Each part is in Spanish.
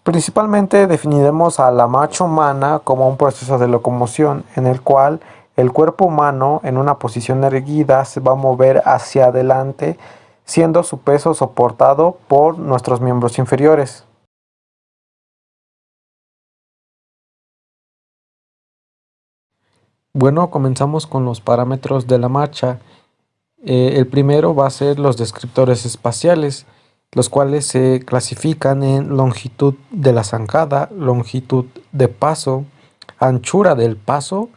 Principalmente definiremos a la marcha humana como un proceso de locomoción en el cual el cuerpo humano en una posición erguida se va a mover hacia adelante, siendo su peso soportado por nuestros miembros inferiores. Bueno, comenzamos con los parámetros de la marcha. El primero va a ser los descriptores espaciales, los cuales se clasifican en longitud de la zancada, longitud de paso, anchura del paso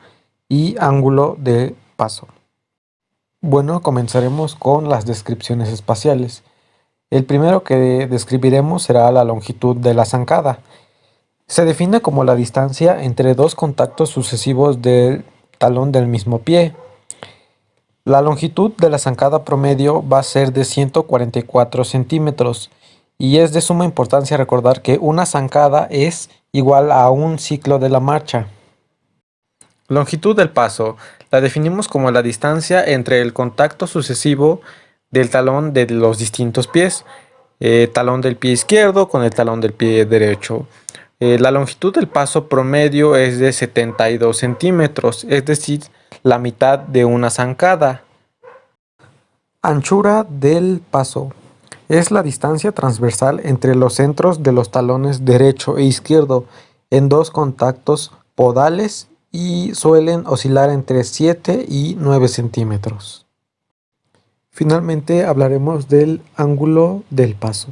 y ángulo de paso. Bueno, comenzaremos con las descripciones espaciales. El primero que describiremos será la longitud de la zancada. Se define como la distancia entre dos contactos sucesivos del talón del mismo pie. La longitud de la zancada promedio va a ser de 144 centímetros y es de suma importancia recordar que una zancada es igual a un ciclo de la marcha. Longitud del paso la definimos como la distancia entre el contacto sucesivo del talón de los distintos pies, talón del pie izquierdo con el talón del pie derecho. La longitud del paso promedio es de 72 centímetros, es decir, la mitad de una zancada. Anchura del paso es la distancia transversal entre los centros de los talones derecho e izquierdo en dos contactos podales y suelen oscilar entre 7 y 9 centímetros. Finalmente hablaremos del ángulo del paso.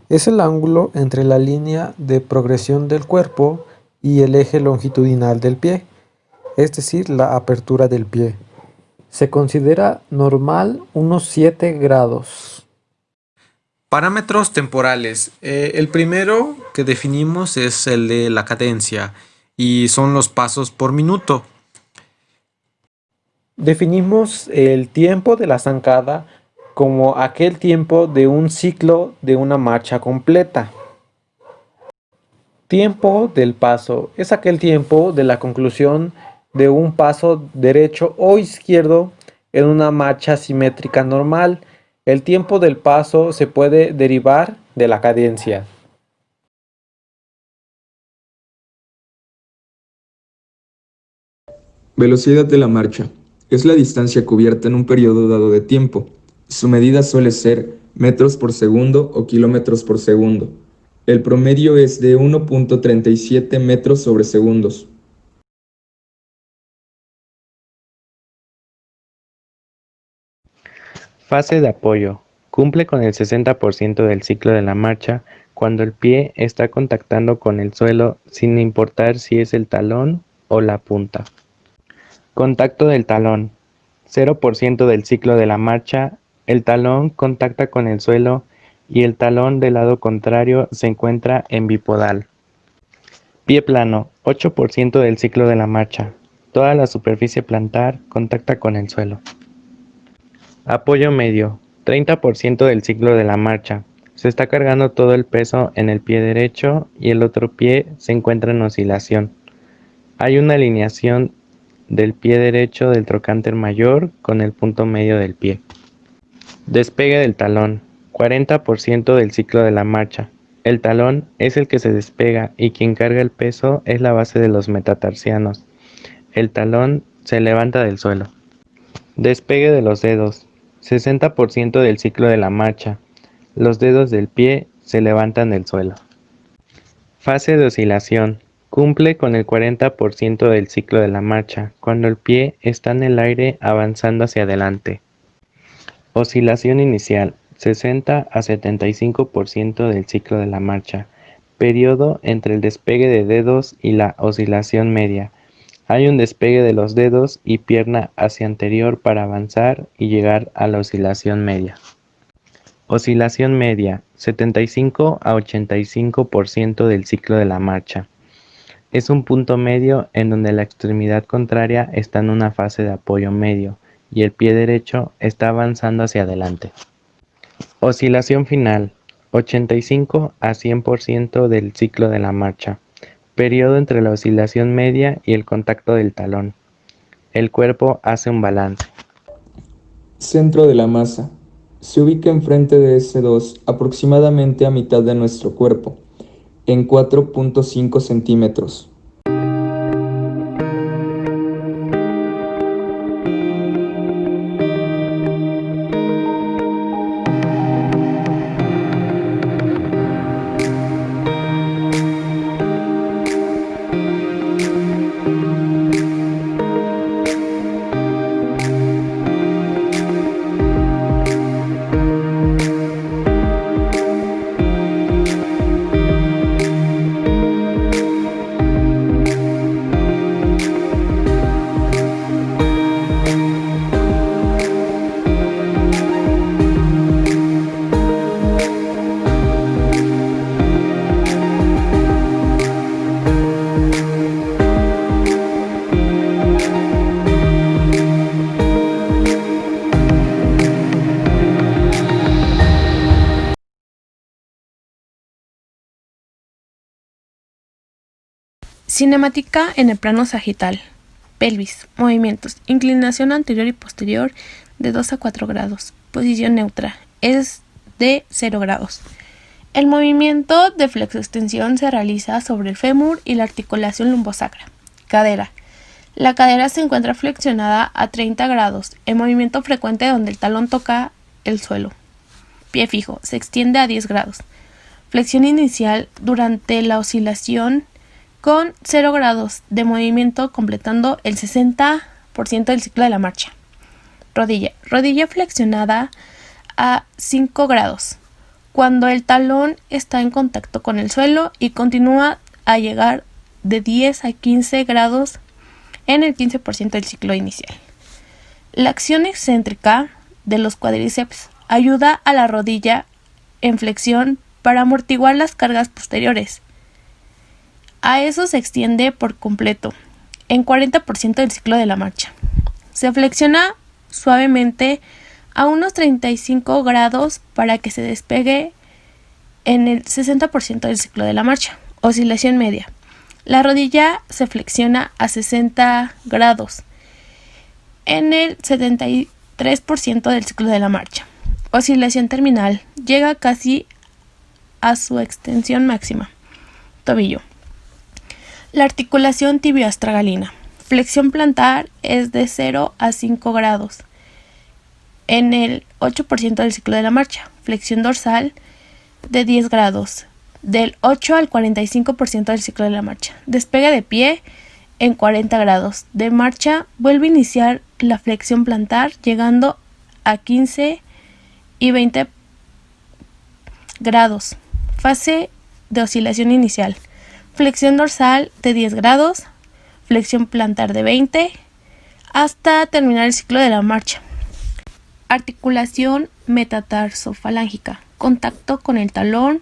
Es el ángulo entre la línea de progresión del cuerpo y el eje longitudinal del pie, es decir, la apertura del pie. Se considera normal unos 7 grados. Parámetros temporales. El primero que definimos es el de la cadencia y son los pasos por minuto. Definimos el tiempo de la zancada como aquel tiempo de un ciclo de una marcha completa. Tiempo del paso es aquel tiempo de la conclusión de un paso derecho o izquierdo en una marcha simétrica normal. El tiempo del paso se puede derivar de la cadencia. Velocidad de la marcha. Es la distancia cubierta en un periodo dado de tiempo. Su medida suele ser metros por segundo o kilómetros por segundo. El promedio es de 1.37 metros sobre segundos. Fase de apoyo. Cumple con el 60% del ciclo de la marcha cuando el pie está contactando con el suelo sin importar si es el talón o la punta. Contacto del talón. 0% del ciclo de la marcha, el talón contacta con el suelo y el talón del lado contrario se encuentra en bipodal. Pie plano. 8% del ciclo de la marcha. Toda la superficie plantar contacta con el suelo. Apoyo medio. 30% del ciclo de la marcha. Se está cargando todo el peso en el pie derecho y el otro pie se encuentra en oscilación. Hay una alineación del pie derecho del trocánter mayor con el punto medio del pie. Despegue del talón. 40% del ciclo de la marcha. El talón es el que se despega y quien carga el peso es la base de los metatarsianos. El talón se levanta del suelo. Despegue de los dedos. 60% del ciclo de la marcha. Los dedos del pie se levantan del suelo. Fase de oscilación. Cumple con el 40% del ciclo de la marcha, cuando el pie está en el aire avanzando hacia adelante. Oscilación inicial. 60 a 75% del ciclo de la marcha. Periodo entre el despegue de dedos y la oscilación media. Hay un despegue de los dedos y pierna hacia anterior para avanzar y llegar a la oscilación media. Oscilación media, 75 a 85% del ciclo de la marcha. Es un punto medio en donde la extremidad contraria está en una fase de apoyo medio y el pie derecho está avanzando hacia adelante. Oscilación final, 85 a 100% del ciclo de la marcha. Periodo entre la oscilación media y el contacto del talón. El cuerpo hace un balance. Centro de la masa. Se ubica enfrente de S2, aproximadamente a mitad de nuestro cuerpo. en 4.5 centímetros. Cinemática en el plano sagital. Pelvis. Movimientos. Inclinación anterior y posterior de 2 a 4 grados. Posición neutra. Es de 0 grados. El movimiento de flexoextensión se realiza sobre el fémur y la articulación lumbosacra. Cadera. La cadera se encuentra flexionada a 30 grados, en movimiento frecuente donde el talón toca el suelo. Pie fijo. Se extiende a 10 grados. Flexión inicial durante la oscilación con 0 grados de movimiento, completando el 60% del ciclo de la marcha. Rodilla. Rodilla flexionada a 5 grados, cuando el talón está en contacto con el suelo y continúa a llegar de 10 a 15 grados en el 15% del ciclo inicial. La acción excéntrica de los cuádriceps ayuda a la rodilla en flexión para amortiguar las cargas posteriores. A eso se extiende por completo, en 40% del ciclo de la marcha. Se flexiona suavemente a unos 35 grados para que se despegue en el 60% del ciclo de la marcha. Oscilación media. La rodilla se flexiona a 60 grados en el 73% del ciclo de la marcha. Oscilación terminal. Llega casi a su extensión máxima. Tobillo. La articulación tibioastragalina. Flexión plantar es de 0 a 5 grados en el 8% del ciclo de la marcha. Flexión dorsal de 10 grados del 8 al 45% del ciclo de la marcha. Despegue de pie en 40 grados de marcha. Vuelve a iniciar la flexión plantar llegando a 15 y 20 grados. Fase de oscilación inicial. Flexión dorsal de 10 grados, flexión plantar de 20, hasta terminar el ciclo de la marcha. Articulación metatarsofalágica. Contacto con el talón,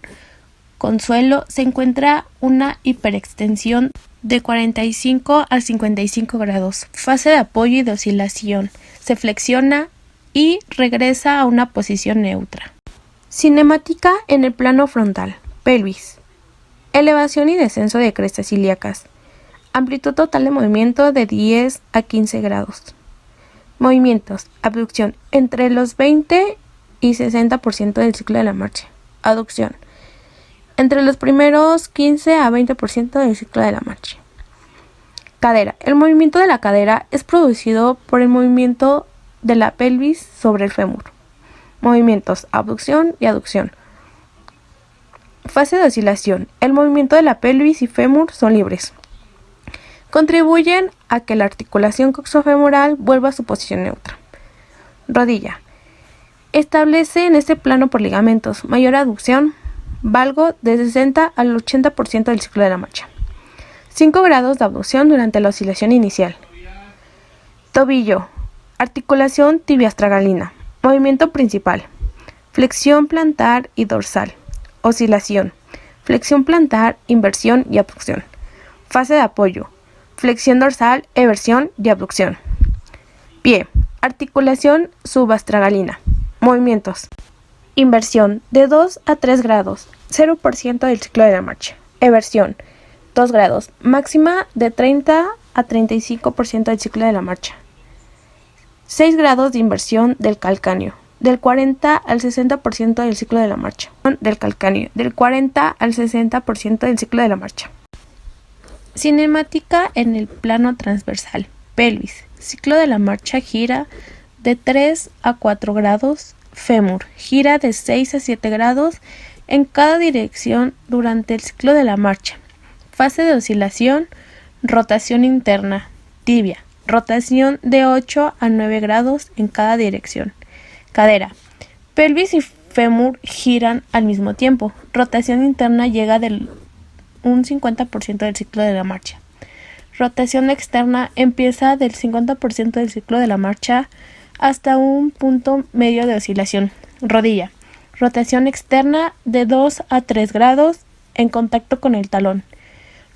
con suelo, se encuentra una hiperextensión de 45 a 55 grados. Fase de apoyo y de oscilación. Se flexiona y regresa a una posición neutra. Cinemática en el plano frontal. Pelvis. Elevación y descenso de crestas ilíacas. Amplitud total de movimiento de 10 a 15 grados. Movimientos. Abducción entre los 20 y 60% del ciclo de la marcha. Aducción entre los primeros 15 a 20% del ciclo de la marcha. Cadera. El movimiento de la cadera es producido por el movimiento de la pelvis sobre el fémur. Movimientos. Abducción y aducción. Fase de oscilación. El movimiento de la pelvis y fémur son libres. Contribuyen a que la articulación coxofemoral vuelva a su posición neutra. Rodilla. Establece en este plano por ligamentos mayor aducción, valgo de 60 al 80% del ciclo de la marcha. 5 grados de abducción durante la oscilación inicial. Tobillo. Articulación tibioastragalina. Movimiento principal. Flexión plantar y dorsal. Oscilación. Flexión plantar, inversión y abducción. Fase de apoyo. Flexión dorsal, eversión y abducción. Pie. Articulación subastragalina. Movimientos. Inversión de 2 a 3 grados, 0% del ciclo de la marcha. Eversión, 2 grados, máxima de 30 a 35% del ciclo de la marcha. 6 grados de inversión del calcáneo. del 40 al 60% del ciclo de la marcha. Del calcáneo, del 40 al 60% del ciclo de la marcha. Cinemática en el plano transversal. Pelvis. Ciclo de la marcha gira de 3 a 4 grados. Fémur. Gira de 6 a 7 grados en cada dirección durante el ciclo de la marcha. Fase de oscilación. Rotación interna. Tibia. Rotación de 8 a 9 grados en cada dirección. Cadera. Pelvis y fémur giran al mismo tiempo. Rotación interna llega del un 50% del ciclo de la marcha. Rotación externa empieza del 50% del ciclo de la marcha hasta un punto medio de oscilación. Rodilla. Rotación externa de 2 a 3 grados en contacto con el talón.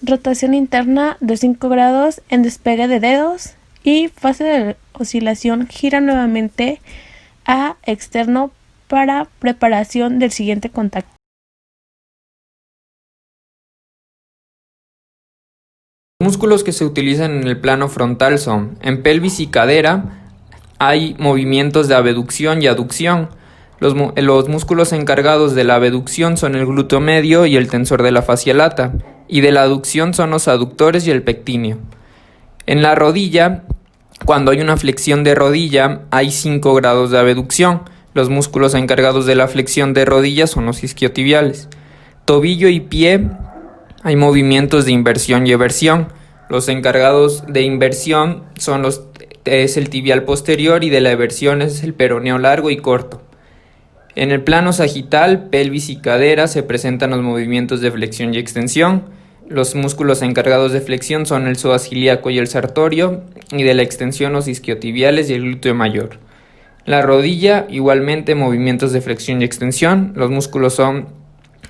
Rotación interna de 5 grados en despegue de dedos. Y fase de oscilación gira nuevamente a externo para preparación del siguiente contacto. Los músculos que se utilizan en el plano frontal son: en pelvis y cadera hay movimientos de abducción y aducción. Los músculos encargados de la abducción son el glúteo medio y el tensor de la fascia lata, y de la aducción son los aductores y el pectíneo. En la rodilla, cuando hay una flexión de rodilla, hay 5 grados de abducción. Los músculos encargados de la flexión de rodilla son los isquiotibiales. Tobillo y pie, hay movimientos de inversión y eversión. Los encargados de inversión es el tibial posterior, y de la eversión es el peroneo largo y corto. En el plano sagital, pelvis y cadera, se presentan los movimientos de flexión y extensión. Los músculos encargados de flexión son el psoas ilíaco y el sartorio, y de la extensión los isquiotibiales y el glúteo mayor. La rodilla, igualmente movimientos de flexión y extensión. Los músculos son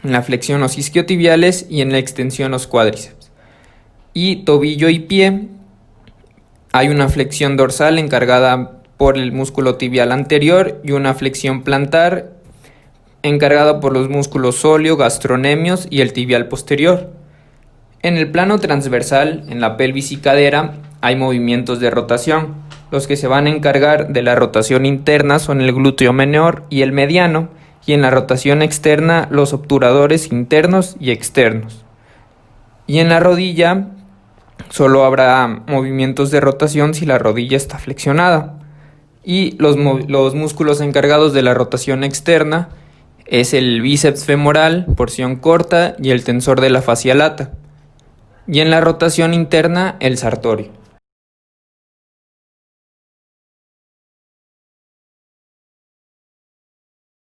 en la flexión los isquiotibiales y en la extensión los cuádriceps. Y tobillo y pie, hay una flexión dorsal encargada por el músculo tibial anterior y una flexión plantar encargada por los músculos sóleo, gastronemios y el tibial posterior. En el plano transversal, en la pelvis y cadera, hay movimientos de rotación. Los que se van a encargar de la rotación interna son el glúteo menor y el mediano, y en la rotación externa los obturadores internos y externos. Y en la rodilla solo habrá movimientos de rotación si la rodilla está flexionada. Y los músculos encargados de la rotación externa es el bíceps femoral, porción corta, y el tensor de la fascia lata. Y en la rotación interna, el sartorio.